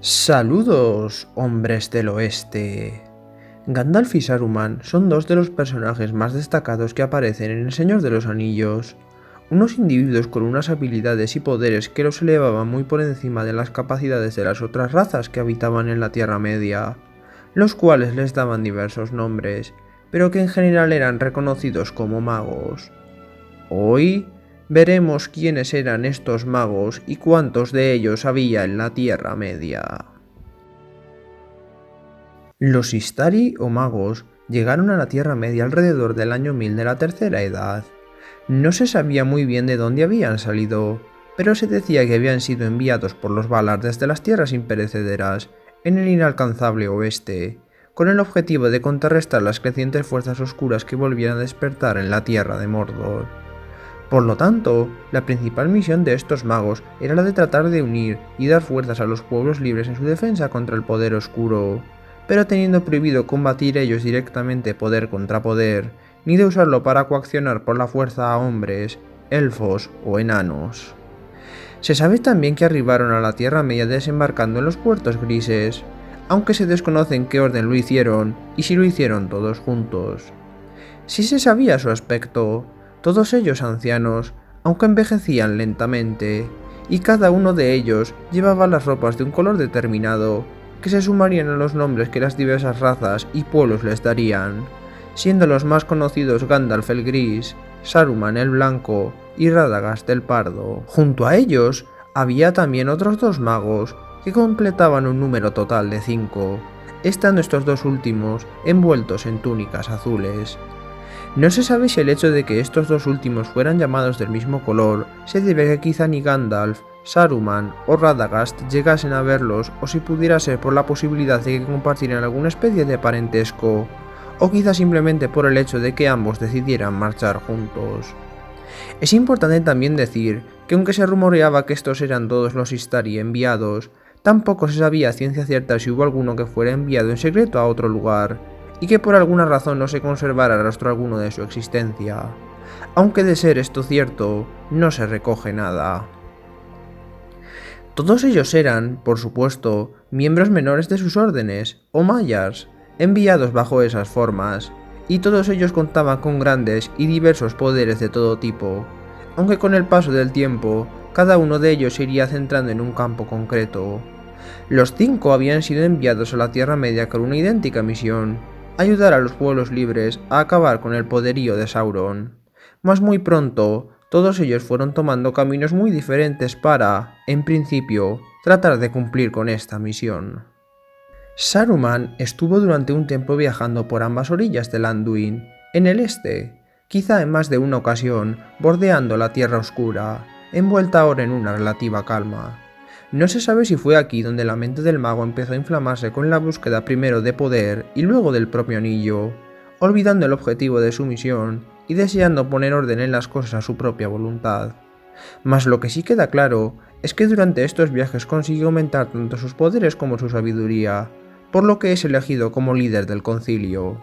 Saludos, hombres del oeste. Gandalf y Saruman son dos de los personajes más destacados que aparecen en El Señor de los Anillos, unos individuos con unas habilidades y poderes que los elevaban muy por encima de las capacidades de las otras razas que habitaban en la Tierra Media, los cuales les daban diversos nombres, pero que en general eran reconocidos como magos. Hoy veremos quiénes eran estos magos y cuántos de ellos había en la Tierra Media. Los Istari o magos llegaron a la Tierra Media alrededor del año 1000 de la Tercera Edad. No se sabía muy bien de dónde habían salido, pero se decía que habían sido enviados por los Valar desde las tierras imperecederas en el inalcanzable oeste, con el objetivo de contrarrestar las crecientes fuerzas oscuras que volvían a despertar en la tierra de Mordor. Por lo tanto, la principal misión de estos magos era la de tratar de unir y dar fuerzas a los pueblos libres en su defensa contra el poder oscuro, pero teniendo prohibido combatir ellos directamente poder contra poder, ni de usarlo para coaccionar por la fuerza a hombres, elfos o enanos. Se sabe también que arribaron a la Tierra Media desembarcando en los puertos grises, aunque se desconoce en qué orden lo hicieron y si lo hicieron todos juntos. Sí se sabía su aspecto, todos ellos ancianos, aunque envejecían lentamente, y cada uno de ellos llevaba las ropas de un color determinado, que se sumarían a los nombres que las diversas razas y pueblos les darían, siendo los más conocidos Gandalf el Gris, Saruman el Blanco y Radagast el Pardo. Junto a ellos había también otros dos magos, que completaban un número total de 5, estando estos dos últimos envueltos en túnicas azules. No se sabe si el hecho de que estos dos últimos fueran llamados del mismo color se debe a que quizá ni Gandalf, Saruman o Radagast llegasen a verlos, o si pudiera ser por la posibilidad de que compartieran alguna especie de parentesco, o quizá simplemente por el hecho de que ambos decidieran marchar juntos. Es importante también decir que aunque se rumoreaba que estos eran todos los Istari enviados, tampoco se sabía a ciencia cierta si hubo alguno que fuera enviado en secreto a otro lugar, y que por alguna razón no se conservara rastro alguno de su existencia. Aunque de ser esto cierto, no se recoge nada. Todos ellos eran, por supuesto, miembros menores de sus órdenes, o mayars, enviados bajo esas formas, y todos ellos contaban con grandes y diversos poderes de todo tipo, aunque con el paso del tiempo, cada uno de ellos se iría centrando en un campo concreto. Los 5 habían sido enviados a la Tierra Media con una idéntica misión: ayudar a los pueblos libres a acabar con el poderío de Sauron. Mas muy pronto, todos ellos fueron tomando caminos muy diferentes para, en principio, tratar de cumplir con esta misión. Saruman estuvo durante un tiempo viajando por ambas orillas del Anduin, en el este, quizá en más de una ocasión bordeando la Tierra Oscura, envuelta ahora en una relativa calma. No se sabe si fue aquí donde la mente del mago empezó a inflamarse con la búsqueda primero de poder y luego del propio anillo, olvidando el objetivo de su misión y deseando poner orden en las cosas a su propia voluntad. Mas lo que sí queda claro es que durante estos viajes consiguió aumentar tanto sus poderes como su sabiduría, por lo que es elegido como líder del concilio.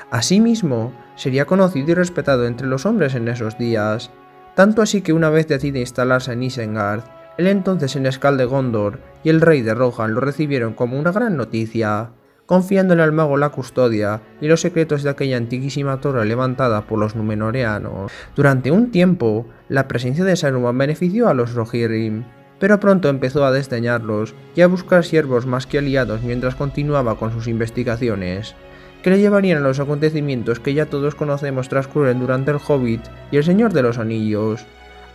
Asimismo, sería conocido y respetado entre los hombres en esos días, tanto así que una vez decide instalarse en Isengard, el entonces senescal de Gondor y el rey de Rohan lo recibieron como una gran noticia, confiándole al mago la custodia y los secretos de aquella antiquísima torre levantada por los Númenóreanos. Durante un tiempo, la presencia de Saruman benefició a los Rohirrim, pero pronto empezó a desdeñarlos y a buscar siervos más que aliados mientras continuaba con sus investigaciones, que le llevarían a los acontecimientos que ya todos conocemos transcurren durante El Hobbit y El Señor de los Anillos,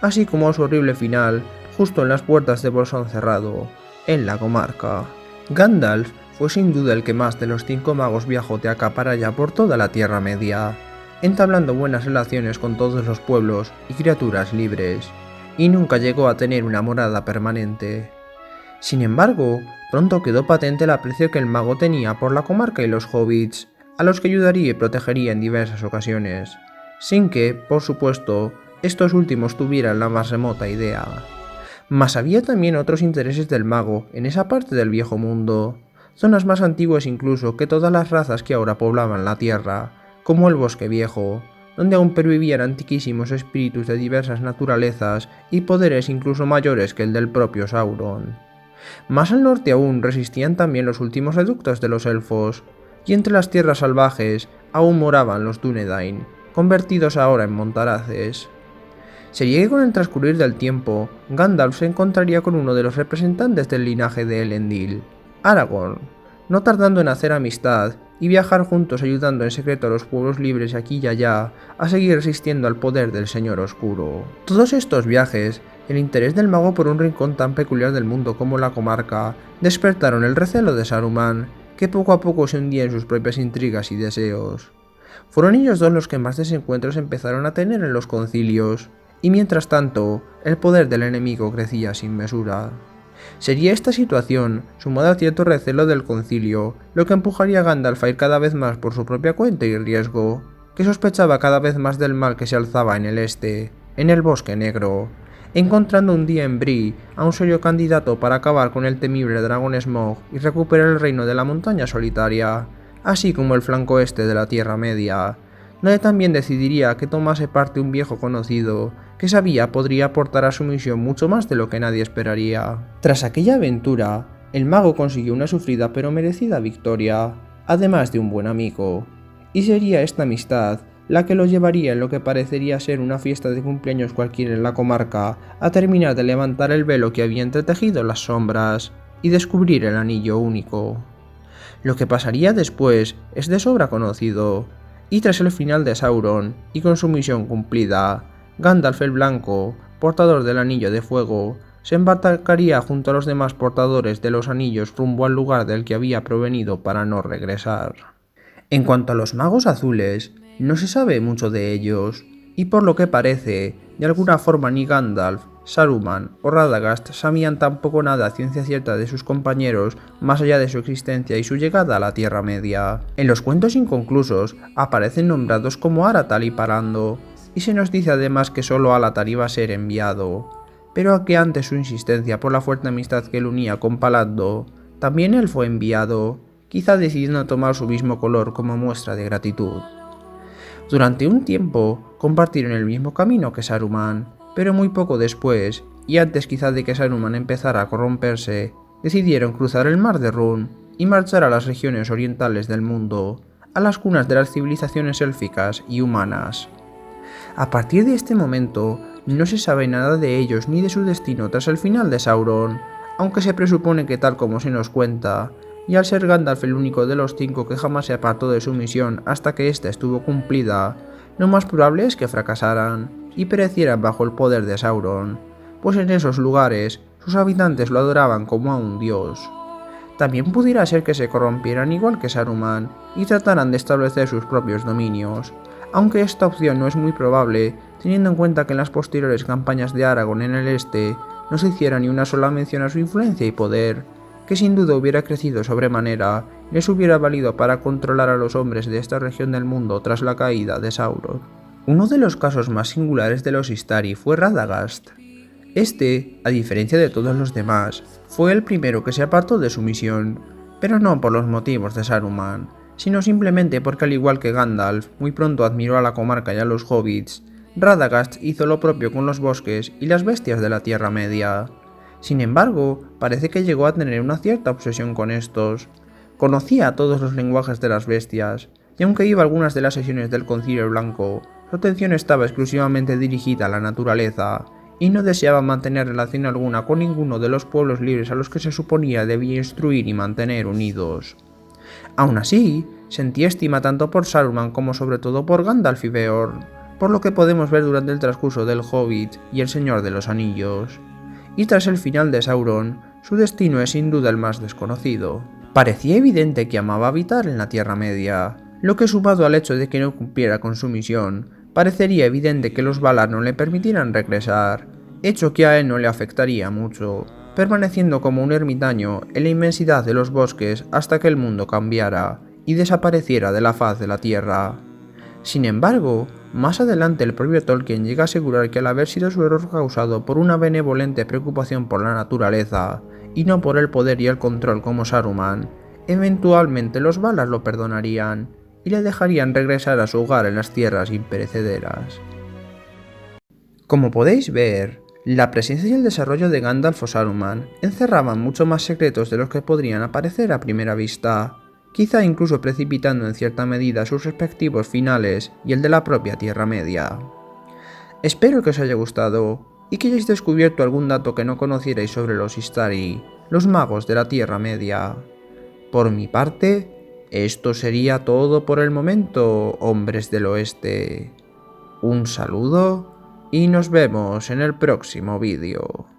así como a su horrible final, justo en las puertas de Bolsón Cerrado, en la comarca. Gandalf fue sin duda el que más de los 5 magos viajó de acá para allá por toda la Tierra Media, entablando buenas relaciones con todos los pueblos y criaturas libres, y nunca llegó a tener una morada permanente. Sin embargo, pronto quedó patente el aprecio que el mago tenía por la comarca y los hobbits, a los que ayudaría y protegería en diversas ocasiones, sin que, por supuesto, estos últimos tuvieran la más remota idea. Mas había también otros intereses del mago en esa parte del viejo mundo, zonas más antiguas incluso que todas las razas que ahora poblaban la tierra, como el Bosque Viejo, donde aún pervivían antiquísimos espíritus de diversas naturalezas y poderes incluso mayores que el del propio Sauron. Más al norte aún resistían también los últimos reductos de los elfos, y entre las tierras salvajes aún moraban los Dúnedain, convertidos ahora en montaraces. Sería que con el transcurrir del tiempo, Gandalf se encontraría con uno de los representantes del linaje de Elendil, Aragorn, no tardando en hacer amistad y viajar juntos ayudando en secreto a los pueblos libres aquí y allá a seguir resistiendo al poder del Señor Oscuro. Todos estos viajes, el interés del mago por un rincón tan peculiar del mundo como la comarca, despertaron el recelo de Saruman, que poco a poco se hundía en sus propias intrigas y deseos. Fueron ellos dos los que más desencuentros empezaron a tener en los concilios, y mientras tanto, el poder del enemigo crecía sin mesura. Sería esta situación, sumada a cierto recelo del concilio, lo que empujaría a Gandalf a ir cada vez más por su propia cuenta y riesgo, que sospechaba cada vez más del mal que se alzaba en el este, en el Bosque Negro, encontrando un día en Bree a un serio candidato para acabar con el temible dragón Smaug y recuperar el reino de la montaña solitaria, así como el flanco este de la Tierra Media, donde también decidiría que tomase parte un viejo conocido, que sabía podría aportar a su misión mucho más de lo que nadie esperaría. Tras aquella aventura, el mago consiguió una sufrida pero merecida victoria, además de un buen amigo, y sería esta amistad la que lo llevaría en lo que parecería ser una fiesta de cumpleaños cualquiera en la comarca, a terminar de levantar el velo que había entretejido las sombras, y descubrir el anillo único. Lo que pasaría después es de sobra conocido, y tras el final de Sauron, y con su misión cumplida, Gandalf el Blanco, portador del Anillo de Fuego, se embarcaría junto a los demás portadores de los anillos rumbo al lugar del que había provenido para no regresar. En cuanto a los magos azules, no se sabe mucho de ellos, y por lo que parece, de alguna forma ni Gandalf, Saruman o Radagast sabían tampoco nada a ciencia cierta de sus compañeros más allá de su existencia y su llegada a la Tierra Media. En los cuentos inconclusos aparecen nombrados como Aratal y Parando, y se nos dice además que solo Alatar iba a ser enviado, pero que ante su insistencia por la fuerte amistad que lo unía con Palando, también él fue enviado, quizá decidiendo tomar su mismo color como muestra de gratitud. Durante un tiempo compartieron el mismo camino que Saruman, pero muy poco después, y antes quizá de que Saruman empezara a corromperse, decidieron cruzar el mar de Rhûn y marchar a las regiones orientales del mundo, a las cunas de las civilizaciones élficas y humanas. A partir de este momento, no se sabe nada de ellos ni de su destino tras el final de Sauron, aunque se presupone que tal como se nos cuenta, y al ser Gandalf el único de los 5 que jamás se apartó de su misión hasta que ésta estuvo cumplida, lo más probable es que fracasaran y perecieran bajo el poder de Sauron, pues en esos lugares sus habitantes lo adoraban como a un dios. También pudiera ser que se corrompieran igual que Saruman y trataran de establecer sus propios dominios, aunque esta opción no es muy probable, teniendo en cuenta que en las posteriores campañas de Aragorn en el este no se hiciera ni una sola mención a su influencia y poder, que sin duda hubiera crecido sobremanera y les hubiera valido para controlar a los hombres de esta región del mundo tras la caída de Sauron. Uno de los casos más singulares de los Istari fue Radagast. Este, a diferencia de todos los demás, fue el primero que se apartó de su misión, pero no por los motivos de Saruman, sino simplemente porque al igual que Gandalf, muy pronto admiró a la comarca y a los hobbits, Radagast hizo lo propio con los bosques y las bestias de la Tierra Media. Sin embargo, parece que llegó a tener una cierta obsesión con estos. Conocía todos los lenguajes de las bestias, y aunque iba a algunas de las sesiones del Concilio Blanco, su atención estaba exclusivamente dirigida a la naturaleza, y no deseaba mantener relación alguna con ninguno de los pueblos libres a los que se suponía debía instruir y mantener unidos. Aún así, sentía estima tanto por Saruman como sobre todo por Gandalf y Beorn, por lo que podemos ver durante el transcurso del Hobbit y el Señor de los Anillos. Y tras el final de Sauron, su destino es sin duda el más desconocido. Parecía evidente que amaba habitar en la Tierra Media, lo que sumado al hecho de que no cumpliera con su misión, parecería evidente que los Valar no le permitieran regresar, hecho que a él no le afectaría mucho, permaneciendo como un ermitaño en la inmensidad de los bosques hasta que el mundo cambiara y desapareciera de la faz de la Tierra. Sin embargo, más adelante el propio Tolkien llega a asegurar que al haber sido su error causado por una benevolente preocupación por la naturaleza, y no por el poder y el control como Saruman, eventualmente los Valar lo perdonarían, y le dejarían regresar a su hogar en las tierras imperecederas. Como podéis ver, La presencia y el desarrollo de Gandalf o Saruman encerraban mucho más secretos de los que podrían aparecer a primera vista, quizá incluso precipitando en cierta medida sus respectivos finales y el de la propia Tierra Media. Espero que os haya gustado y que hayáis descubierto algún dato que no conocierais sobre los Istari, los magos de la Tierra Media. Por mi parte, esto sería todo por el momento, hombres del oeste. Un saludo y nos vemos en el próximo vídeo.